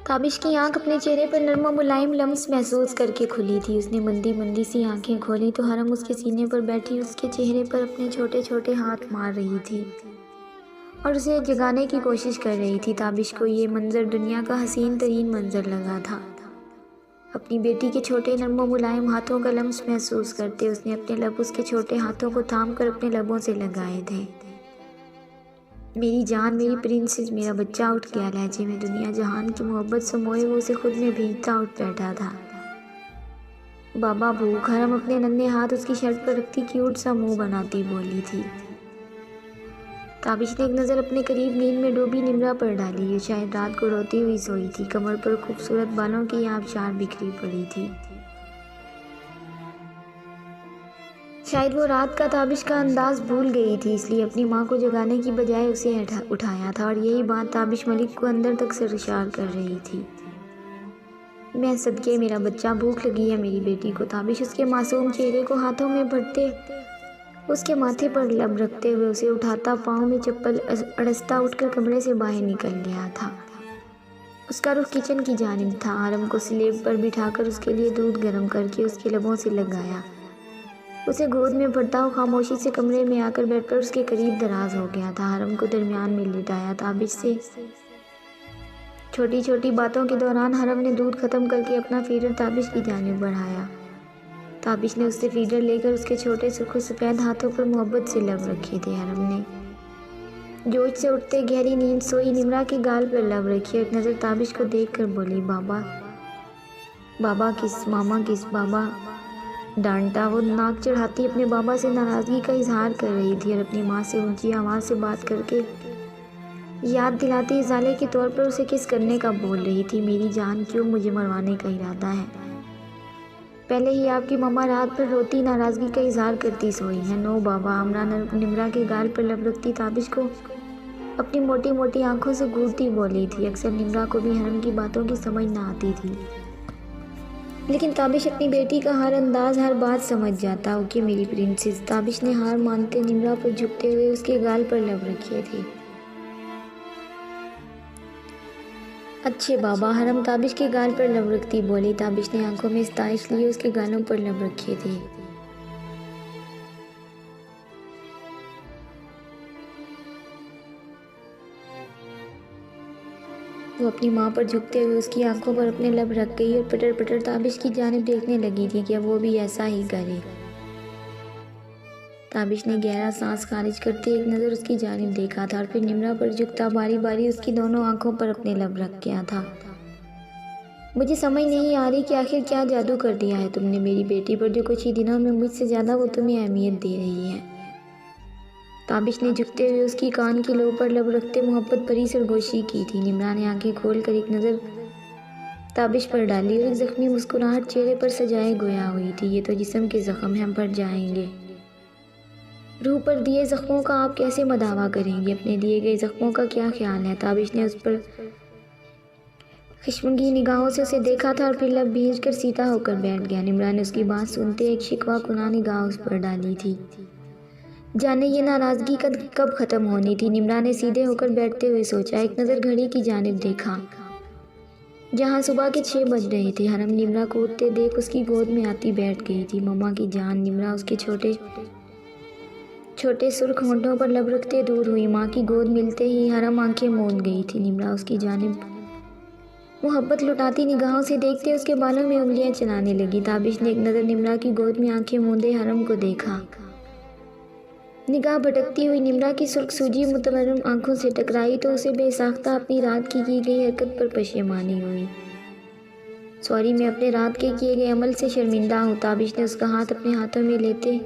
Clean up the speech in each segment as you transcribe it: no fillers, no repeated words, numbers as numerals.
ताबिश की आंख अपने चेहरे पर नर्म और मुलायम लम्स महसूस करके खुली थी। उसने मंदी मंदी सी आंखें खोली तो हरम उसके सीने पर बैठी उसके चेहरे पर अपने छोटे छोटे हाथ मार रही थी और उसे जगाने की कोशिश कर रही थी। ताबिश को ये मंजर दुनिया का हसीन तरीन मंजर लगा था। अपनी बेटी के छोटे नर्म और मुलायम हाथों का लम्स महसूस करते उसने अपने लब उसके छोटे हाथों को थाम कर अपने लबों से लगाए थे। मेरी जान, मेरी प्रिंसेस, मेरा बच्चा उठ गया। लहजे में दुनिया जहान की मोहब्बत समोए वो उसे खुद में भीगता उठ बैठा था। बाबा भूख। हरम अपने नन्हे हाथ उसकी शर्ट पर रखती क्यूट सा मुंह बनाती बोली थी। ताबिश ने एक नज़र अपने करीब नींद में डूबी निम्रा पर डाली। ये शायद रात को रोती हुई सोई थी। कमर पर खूबसूरत बालों की आबशार बिखरी पड़ी थी। शायद वो रात का ताबिश का अंदाज भूल गई थी, इसलिए अपनी माँ को जगाने की बजाय उसे उठाया था और यही बात ताबिश मलिक को अंदर तक सरशार कर रही थी। मैं सदके, मेरा बच्चा, भूख लगी है मेरी बेटी को। ताबिश उसके मासूम चेहरे को हाथों में भरते उसके माथे पर लब रखते हुए उसे उठाता पाँव में चप्पल अड़सता उठकर कमरे से बाहर निकल गया था। उसका रुख किचन की जानिब था। आरम को स्लेब पर बिठाकर उसके लिए दूध गर्म करके उसके लबों से लगाया। उसे गोद में भरता हुआ खामोशी से कमरे में आकर बेड पर उसके करीब दराज हो गया था। हरम को दरमियान में लिटाया। ताबिश से छोटी छोटी बातों के दौरान हरम ने दूध खत्म करके अपना फीडर ताबिश की जानिब बढ़ाया। ताबिश ने उससे फीडर लेकर उसके छोटे सुर्ख सफ़ेद हाथों पर मोहब्बत से लब रखे थे। हरम ने जोश से उठते गहरी नींद सोई निम्रा के गाल पर लब रखी और एक नज़र ताबिश को देख कर बोली, बाबा। बाबा किस, मामा किस, बाबा डांटा। वो नाक चढ़ाती अपने बाबा से नाराज़गी का इजहार कर रही थी और अपनी माँ से ऊंची आवाज़ से बात करके याद दिलाती इजाले के तौर पर उसे किस करने का बोल रही थी। मेरी जान, क्यों मुझे मरवाने का इरादा है? पहले ही आपकी मम्मा रात पर रोती नाराज़गी का इजहार करती सोई है। नो बाबा। हमरा निम्रा के गाल पर लब रखती ताबिश को अपनी मोटी मोटी आंखों से घूरती बोली थी। अक्सर निम्रा को भी हरम की बातों की समझ ना आती थी, लेकिन ताबिश अपनी बेटी का हर अंदाज हर बात समझ जाता। ओके मेरी प्रिंसेस। ताबिश ने हार मानते निम्रा पर झुकते हुए उसके गाल पर लब रखे थे। अच्छे बाबा। हरम ताबिश के गाल पर लब रखती बोली। ताबिश ने आंखों में इस्ताइश लिए उसके गालों पर लब रखे थे। वो अपनी माँ पर झुकते हुए उसकी आंखों पर अपने लब रख गई और पटर पटर ताबिश की जानिब देखने लगी थी कि अब वो भी ऐसा ही करे। ताबिश ने गहरा सांस खारिज करते एक नज़र उसकी जानिब देखा था और फिर निम्रा पर झुकता बारी बारी उसकी दोनों आंखों पर अपने लब रख गया था। मुझे समझ नहीं आ रही कि आखिर क्या जादू कर दिया है तुमने मेरी बेटी पर, जो कुछ ही दिनों में मुझसे ज़्यादा वो तुम्हें अहमियत दे रही है। ताबिश ने झुकते हुए उसकी कान की लो पर लब रखते मोहब्बत भरी सरगोशी की थी। निम्रा ने आंखें खोलकर एक नज़र ताबिश पर डाली और एक ज़ख्मी मुस्कुराहट चेहरे पर सजाए गोया हुई थी। ये तो जिस्म के ज़ख्म हैं, भर जाएंगे। रूह पर दिए ज़ख्मों का आप कैसे मदावा करेंगे? अपने दिए गए ज़ख्मों का क्या ख्याल है? ताबिश ने उस पर खिश्मगी निगाहों से उसे देखा था और फिर लब भींच कर सीधा होकर बैठ गया। निम्रा ने उसकी बात सुनते एक शिकवा कुना निगाह उस पर डाली थी। जाने ये नाराज़गी कब ख़त्म होनी थी। निम्रा ने सीधे होकर बैठते हुए सोचा। एक नज़र घड़ी की जानिब देखा जहाँ सुबह के 6 बज रहे थे। हरम निम्रा को उठते देख उसकी गोद में आती बैठ गई थी। मम्मा की जान। निम्रा उसके छोटे छोटे सुर्ख होंठों पर लब रखते दूर हुई। माँ की गोद मिलते ही हरम आंखें मूंद गई थी। निम्रा उसकी जानिब मोहब्बत लुटाती निगाहों से देखते उसके बालों में उंगलियां चलाने लगी। ताबिश ने एक नज़र निम्रा की गोद में आंखें मूंदे हरम को देखा। निगाह भटकती हुई निम्रा की सुर्ख सूजी मुतमर्रम आंखों से टकराई तो उसे बेसाख्ता अपनी रात की गई हरकत पर पशेमानी हुई। सॉरी, मैं अपने रात के किए गए अमल से शर्मिंदा हूँ। ताबिश ने उसका हाथ अपने हाथों में लेते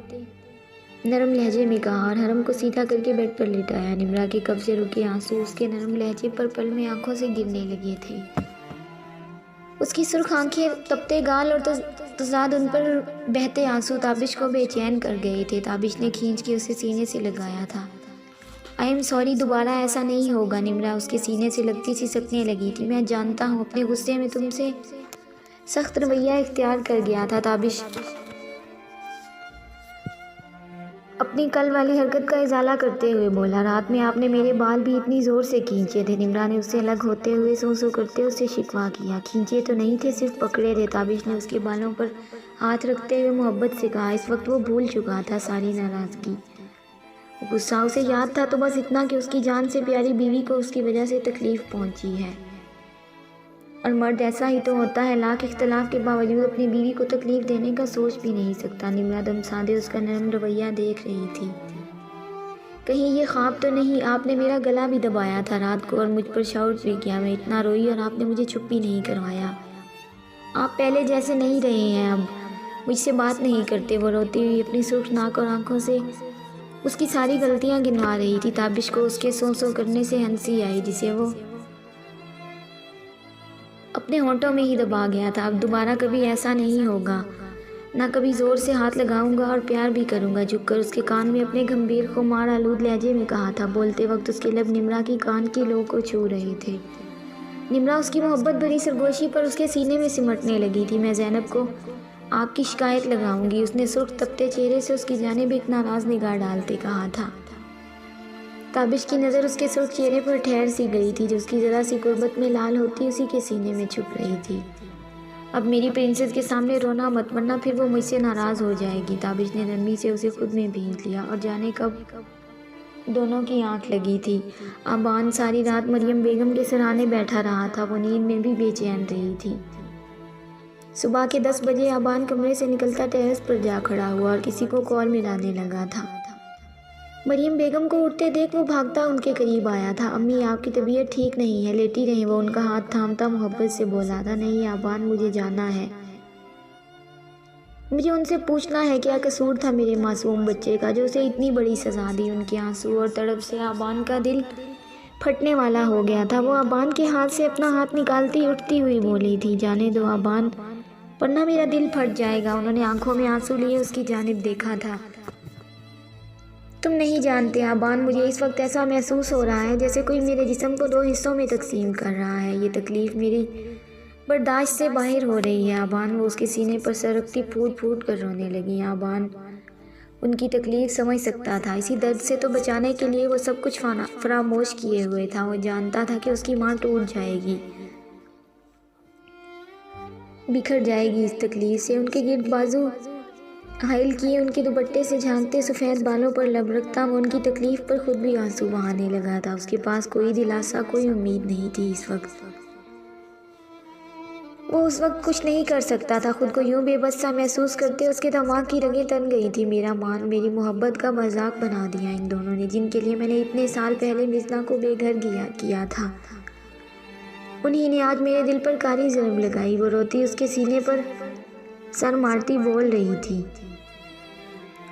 नरम लहजे में कहा और हरम को सीधा करके बेड पर लेटाया। निम्रा के कब से रुके आंसू उसके नरम लहजे पर पल में आंखों से गिरने लगे थे। उसकी सुर्ख आंखें, तपते गाल और तजाद उन पर बहते आंसू ताबिश को बेचैन कर गए थे। ताबिश ने खींच के उसे सीने से लगाया था। आई एम सॉरी, दोबारा ऐसा नहीं होगा। निम्रा उसके सीने से लगती सी सकने लगी थी। मैं जानता हूँ अपने गुस्से में तुमसे सख्त रवैया इख्तियार कर गया था। ताबिश अपनी कल वाली हरकत का इजाला करते हुए बोला, रात में आपने मेरे बाल भी इतनी ज़ोर से खींचे थे। निम्रा ने उससे अलग होते हुए सू करते उससे शिकवा किया। खींचे तो नहीं थे, सिर्फ पकड़े थे। ताबिश ने उसके बालों पर हाथ रखते हुए मोहब्बत से कहा। इस वक्त वो भूल चुका था सारी नाराज़गी, गुस्सा। उसे याद था तो बस इतना कि उसकी जान से प्यारी बीवी को उसकी वजह से तकलीफ़ पहुंची है, और मर्द ऐसा ही तो होता है, लाख इख्तलाफ के बावजूद अपनी बीवी को तकलीफ़ देने का सोच भी नहीं सकता। निम्रा दम साधे उसका नरम रवैया देख रही थी। कहीं ये ख्वाब तो नहीं? आपने मेरा गला भी दबाया था रात को और मुझ पर शाउट भी किया। मैं इतना रोई और आपने मुझे चुप भी नहीं करवाया। आप पहले जैसे नहीं रहे हैं, अब मुझसे बात नहीं करते। वो रोती हुई अपनी सुर्ख नाक और आंखों से उसकी सारी गलतियां गिनवा रही थी। ताबिश को उसके सो करने से हंसी आई, जिसे वो अपने होंठों में ही दबा गया था। अब दोबारा कभी ऐसा नहीं होगा, ना कभी ज़ोर से हाथ लगाऊंगा और प्यार भी करूंगा। झुककर उसके कान में अपने गंभीर खुमार आलूद लहजे में कहा था। बोलते वक्त उसके लब निम्रा की कान की लो को छू रहे थे। निम्रा उसकी मोहब्बत भरी सरगोशी पर उसके सीने में सिमटने लगी थी। मैं ज़ैनब को आपकी शिकायत लगाऊंगी, उसने सुर्ख तपते चेहरे से उसकी जानिब एक नाराज़ निगाह डालते कहा था। ताबिश की नज़र उसके सुर्ख चेहरे पर ठहर सी गई थी, जो उसकी ज़रा सी गुर्बत में लाल होती उसी के सीने में छुप रही थी। अब मेरी प्रिंसेस के सामने रोना मत, वरना फिर वो मुझसे नाराज़ हो जाएगी। ताबिश ने नरमी से उसे खुद में भींच लिया, और जाने कब दोनों की आंख लगी थी। आबान सारी रात मरियम बेगम के सराहने बैठा रहा था। वो नींद में भी बेचैन रही थी। सुबह के 10 बजे आबान कमरे से निकलता टेरेस पर जा खड़ा हुआ और किसी को कॉल मिलाने लगा था। मरियम बेगम को उठते देख वो भागता उनके करीब आया था। अम्मी, आपकी तबीयत ठीक नहीं है, लेटी रहीं। वो उनका हाथ थामता मोहब्बत से बोला था। नहीं आबान, मुझे जाना है। मुझे उनसे पूछना है क्या कसूर था मेरे मासूम बच्चे का, जो उसे इतनी बड़ी सज़ा दी। उनके आंसू और तड़प से आबान का दिल फटने वाला हो गया था। वो आबान के हाथ से अपना हाथ निकालती उठती हुई बोली थी, जाने दो आबान, वरना मेरा दिल फट जाएगा। उन्होंने आंखों में आंसू लिए उसकी जानिब देखा था। तुम नहीं जानते आबान, मुझे इस वक्त ऐसा महसूस हो रहा है जैसे कोई मेरे जिस्म को 2 हिस्सों में तकसीम कर रहा है। ये तकलीफ़ मेरी बर्दाश्त से बाहर हो रही है आबान। वो उसके सीने पर सर रखती फूट फूट कर रोने लगी। आबान उनकी तकलीफ़ समझ सकता था। इसी दर्द से तो बचाने के लिए वो सब कुछ फरामोश किए हुए था। वो जानता था कि उसकी माँ टूट जाएगी, बिखर जाएगी इस तकलीफ़ से। उनके गिर्द बाजू हाइल किए, उनके दुपट्टे से झांकते सफ़ेद बालों पर लब रखता वो उनकी तकलीफ़ पर खुद भी आंसू बहाने लगा था। उसके पास कोई दिलासा, कोई उम्मीद नहीं थी इस वक्त। वो उस वक्त कुछ नहीं कर सकता था। खुद को यूं बेबस सा महसूस करते उसके दिमाग की रगें तन गई थी। मेरा मान, मेरी मोहब्बत का मजाक बना दिया इन दोनों ने, जिनके लिए मैंने इतने साल पहले मिज़ना को बेघर किया था। उन्हीं ने आज मेरे दिल पर कारी ज़रब लगाई। वो रोती उसके सीने पर सर मारती बोल रही थी,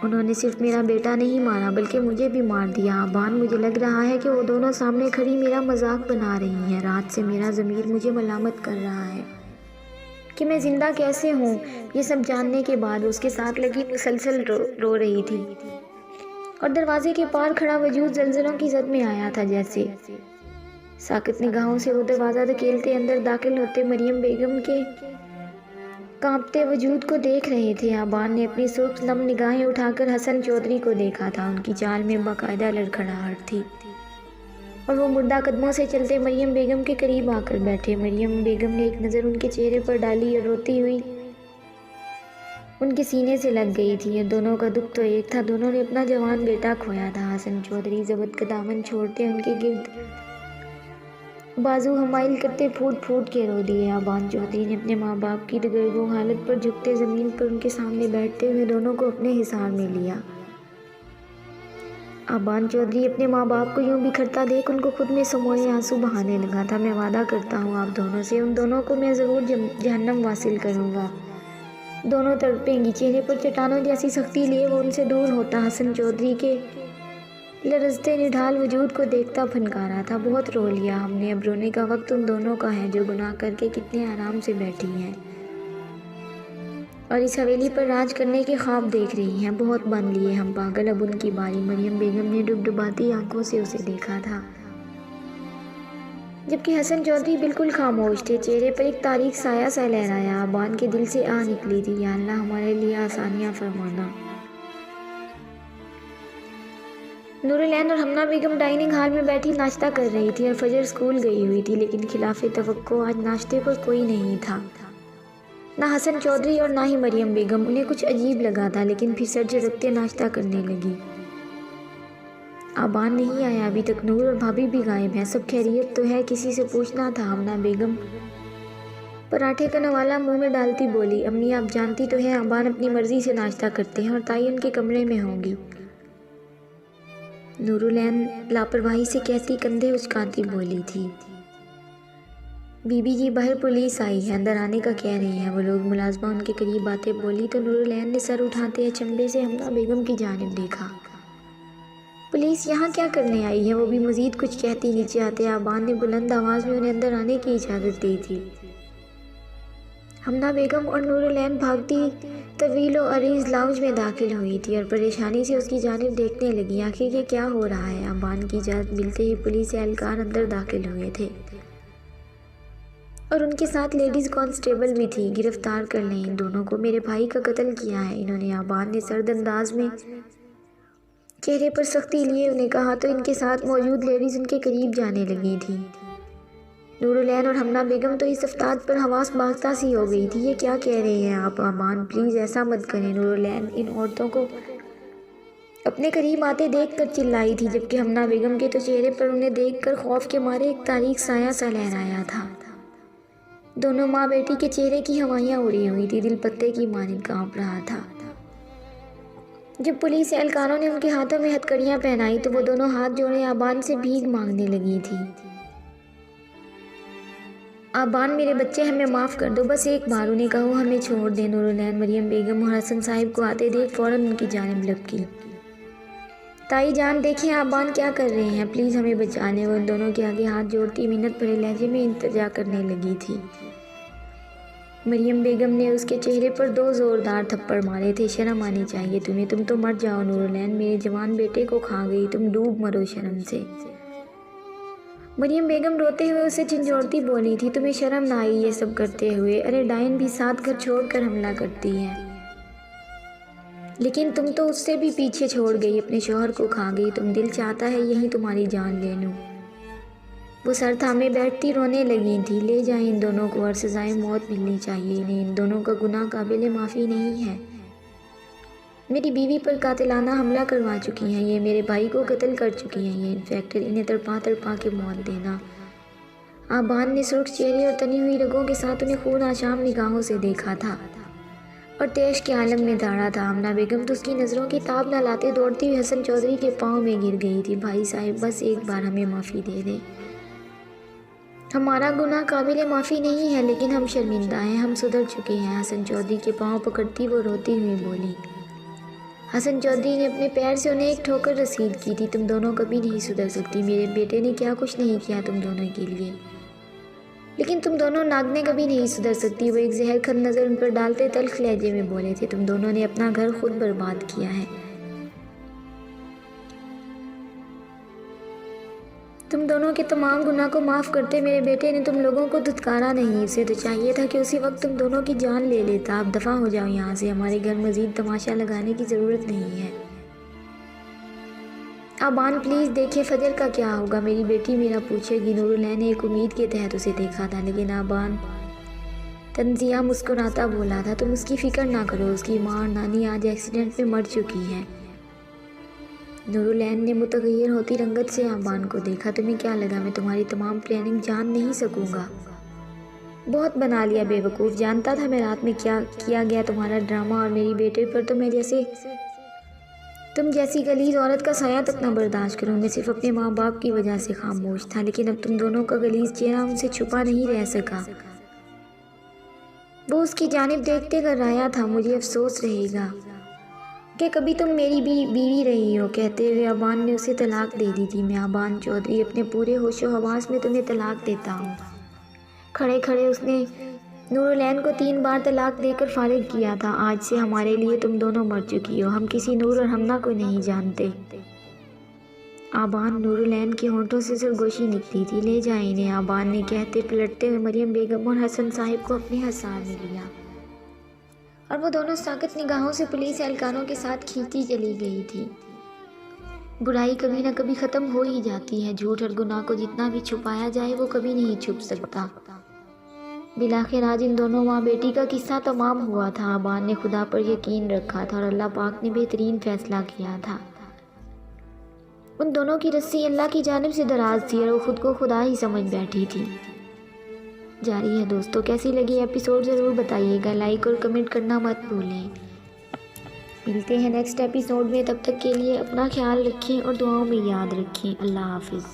उन्होंने सिर्फ मेरा बेटा नहीं मारा बल्कि मुझे भी मार दिया आबान। मुझे लग रहा है कि वो दोनों सामने खड़ी मेरा मजाक बना रही हैं। रात से मेरा ज़मीर मुझे मलामत कर रहा है कि मैं ज़िंदा कैसे हूँ। ये सब जानने के बाद उसके साथ लगी मुसलसल रो रही थी, और दरवाजे के पार खड़ा वजूद जलजलों की जद में आया था। जैसे साकित निगाहों से वो दरवाज़ा धकेलते अंदर दाखिल होते मरियम बेगम के कांपते वजूद को देख रहे थे। आबान ने अपनी सुर्ख नम निगाहें उठाकर हसन चौधरी को देखा था। उनकी चाल में बाकायदा लड़खड़ाहट थी, और वो मुर्दा कदमों से चलते मरियम बेगम के करीब आकर बैठे। मरियम बेगम ने एक नज़र उनके चेहरे पर डाली और रोती हुई उनके सीने से लग गई थी। दोनों का दुख तो एक था, दोनों ने अपना जवान बेटा खोया था। हसन चौधरी जबत का दामन छोड़ते उनके गिर्द बाजू हमाइल करते फूट फूट के रो दिए। आबान चौधरी ने अपने माँ बाप की दगरगो हालत पर झुकते ज़मीन पर उनके सामने बैठते हुए दोनों को अपने हिसार में लिया। आबान चौधरी अपने माँ बाप को यूं बिखरता देख उनको खुद में समोए आंसू बहाने लगा था। मैं वादा करता हूँ आप दोनों से, उन दोनों को मैं ज़रूर जहन्नम वासिल करूँगा। दोनों तड़पेंगी। चेहरे पर चट्टानों जैसी सख्ती लिए वो उनसे दूर होता हसन चौधरी के लरजते निढाल वजूद को देखता फनकारा था। बहुत रो लिया हमने, अब रोने का वक्त उन दोनों का है जो गुनाह करके कितने आराम से बैठी हैं और इस हवेली पर राज करने के ख्वाब देख रही हैं। बहुत बन लिए हम पागल, अब उनकी बारी। मरियम बेगम ने डुबडुबाती आंखों से उसे देखा था, जबकि हसन चौधरी बिल्कुल खामोश थे। चेहरे पर एक तारीख साया सा लहराया। आबान के दिल से आ निकली थी, या अल्लाह हमारे लिए आसानियाँ फरमाना। नूरुलैन और हमना बेगम डाइनिंग हॉल में बैठी नाश्ता कर रही थी और फजर स्कूल गई हुई थी, लेकिन खिलाफे तवक्को आज नाश्ते पर कोई नहीं था। ना हसन चौधरी और ना ही मरियम बेगम। उन्हें कुछ अजीब लगा था, लेकिन फिर सर झटकते नाश्ता करने लगी। आबान नहीं आया अभी तक, नूर और भाभी भी गायब हैं। सब खैरियत तो है? किसी से पूछना था। हमना बेगम पराठे का नवाला मुंह में डालती बोली, अम्मी आप जानती तो हैं आबान अपनी मर्जी से नाश्ता करते हैं और ताई उनके कमरे में होंगी। नूरुलैन लापरवाही से कहती कंधे उचकाती बोली थी, बीबी जी बाहर पुलिस आई है, अंदर आने का कह रही है वो लोग। मुलाजमा उनके करीब आते बोली तो नूरुलैन ने सर उठाते अचंभे से हमना बेगम की जानिब देखा। पुलिस यहाँ क्या करने आई है? वो भी मजीद कुछ कहती नीचे आते आबान ने बुलंद आवाज़ में उन्हें अंदर आने की इजाज़त दी थी। हमना बेगम और नूरुलैन भागती तवील और अरीज लाउंज में दाखिल हुई थी और परेशानी से उसकी जानिब देखने लगी। आखिर ये क्या हो रहा है? आबान की इजाज़त मिलते ही पुलिस एहलकार अंदर दाखिल हुए थे और उनके साथ लेडीज़ कांस्टेबल भी थी। गिरफ्तार कर लें इन दोनों को, मेरे भाई का कत्ल किया है इन्होंने। आबान ने सर्द अंदाज में चेहरे पर सख्ती लिए उन्हें कहा तो इनके साथ मौजूद लेडीज़ उनके करीब जाने लगी थी। नूरुलैन और हमना बेगम तो इस अफ्ताद पर हवास बाख्ता सी हो गई थी। ये क्या कह रहे हैं आप? आबान प्लीज़ ऐसा मत करें। नूरुलैन इन औरतों को अपने करीब आते देखकर चिल्लाई थी, जबकि हमना बेगम के तो चेहरे पर उन्हें देखकर खौफ के मारे एक तारीक साया सा लहराया था। दोनों माँ बेटी के चेहरे की हवाइयाँ उड़ी हुई थी, दिल पत्ते की मानिंद कांप रहा था। जब पुलिस एहलकारों ने उनके हाथों में हथकड़ियाँ पहनाई तो वो दोनों हाथ जोड़े आबान से भीख मांगने लगी थी। आबान मेरे बच्चे हमें माफ़ कर दो, बस एक बार उन्हें कहो हमें छोड़ दें। नूरुलैन मरियम बेगम और हसन साहिब को आते देख फ़ौरन उनकी जानिब लपकी। ताई जान देखें आबान क्या कर रहे हैं, प्लीज़ हमें बचा लें। वो उन दोनों के आगे हाथ जोड़ती मिन्नत भरे लहजे में इंतजा करने लगी थी। मरियम बेगम ने उसके चेहरे पर 2 ज़ोरदार थप्पड़ मारे थे। शर्म आनी चाहिए तुम्हें, तुम तो मर जाओ नूरुलैन, मेरे जवान बेटे को खा गई, तुम डूब मरो शर्म से। मरियम बेगम रोते हुए उसे झंझोड़ती बोली थी, तुम्हें शर्म ना आई ये सब करते हुए? अरे डाइन भी साथ घर छोड़कर हमला करती है, लेकिन तुम तो उससे भी पीछे छोड़ गई, अपने शौहर को खा गई। तुम दिल चाहता है यहीं तुम्हारी जान ले लूँ। वो सर थामे बैठती रोने लगी थी। ले जाएं इन दोनों को और सजाए मौत मिलनी चाहिए इन्हें। इन दोनों का गुनाह काबिल माफ़ी नहीं है। मेरी बीवी पर कातिलाना हमला करवा चुकी हैं ये, मेरे भाई को कत्ल कर चुकी हैं ये इन्फेक्टर, इन्हें तड़पा तड़पा के मौत देना। आबान ने सुर्ख चेहरे और तनी हुई रगों के साथ उन्हें खून आशाम निगाहों से देखा था और तेश के आलम में दौड़ा था। हमना बेगम तो उसकी नज़रों की ताब न लाते दौड़ती हुई हसन चौधरी के पाँव में गिर गई थी। भाई साहिब बस एक बार हमें माफ़ी दे दें, हमारा गुनाह काबिल माफ़ी नहीं है, लेकिन हम शर्मिंदा हैं, हम सुधर चुके हैं। हसन चौधरी के पाँव पकड़ती वो रोती हुई बोली। हसन चौधरी ने अपने पैर से उन्हें एक ठोकर रसीद की थी, तुम दोनों कभी नहीं सुधर सकती। मेरे बेटे ने क्या कुछ नहीं किया तुम दोनों के लिए, लेकिन तुम दोनों नागने कभी नहीं सुधर सकती। वो एक जहर खन नज़र उन पर डालते तल्ख लहजे में बोले थे, तुम दोनों ने अपना घर खुद बर्बाद किया है। तुम दोनों के तमाम गुनाह को माफ़ करते मेरे बेटे ने तुम लोगों को धुतकारा नहीं। उसे तो चाहिए था कि उसी वक्त तुम दोनों की जान ले लेता। आप दफ़ा हो जाओ यहाँ से, हमारे घर मज़ीद तमाशा लगाने की ज़रूरत नहीं है। आबान प्लीज़ देखिए फजर का क्या होगा, मेरी बेटी मेरा पूछेगी। नूरुलैन ने एक उम्मीद के तहत उसे देखा था, लेकिन आबान तंजिया मुस्कुराता बोला था, तुम उसकी फ़िक्र ना करो, उसकी माँ और नानी आज एक्सीडेंट में मर चुकी हैं। नूरुलैन ने मुतगय्यर होती रंगत से आबान को देखा, तुम्हें क्या लगा मैं तुम्हारी तमाम प्लानिंग जान नहीं सकूंगा? बहुत बना लिया बेवकूफ़, जानता था मैं रात में क्या किया गया तुम्हारा ड्रामा और मेरी बेटे पर। तो मैं तुम जैसी गलीज़ औरत का साया तक न बर्दाश्त करूँ। मैं सिर्फ अपने माँ बाप की वजह से खामोश था, लेकिन अब तुम दोनों का गलीज़ चेहरा उनसे छुपा नहीं रह सका। वो उसकी जानिब देखते कराया था, मुझे अफसोस रहेगा कि कभी तुम मेरी बीवी रही हो। कहते हुए आबान ने उसे तलाक दे दी थी। मैं आबान चौधरी अपने पूरे होशो हवास में तुम्हें तलाक देता हूँ। खड़े खड़े उसने नूरुलैन को 3 बार तलाक देकर फारिग किया था। आज से हमारे लिए तुम दोनों मर चुकी हो, हम किसी नूर और हमना को नहीं जानते। आबान नूरुलैन के होंठों से सरगोशी निकली थी। ले जाए इन्हें, आबान ने कहते पलटते हुए मरियम बेगम और हसन साहिब को अपने हसार में लिया और वो दोनों साकत निगाहों से पुलिस एहलकारों के साथ खींची चली गई थी। बुराई कभी ना कभी ख़त्म हो ही जाती है। झूठ और गुनाह को जितना भी छुपाया जाए वो कभी नहीं छुप सकता। बिलाखिर आज इन दोनों माँ बेटी का किस्सा तमाम हुआ था। अबान ने खुदा पर यकीन रखा था और अल्लाह पाक ने बेहतरीन फ़ैसला किया था। उन दोनों की रस्सी अल्लाह की जानिब से दराज थी और वो खुद को खुदा ही समझ बैठी थी। जारी है दोस्तों, कैसी लगी एपिसोड ज़रूर बताइएगा, लाइक और कमेंट करना मत भूलें। मिलते हैं नेक्स्ट एपिसोड में, तब तक के लिए अपना ख्याल रखें और दुआओं में याद रखें। अल्लाह हाफिज़।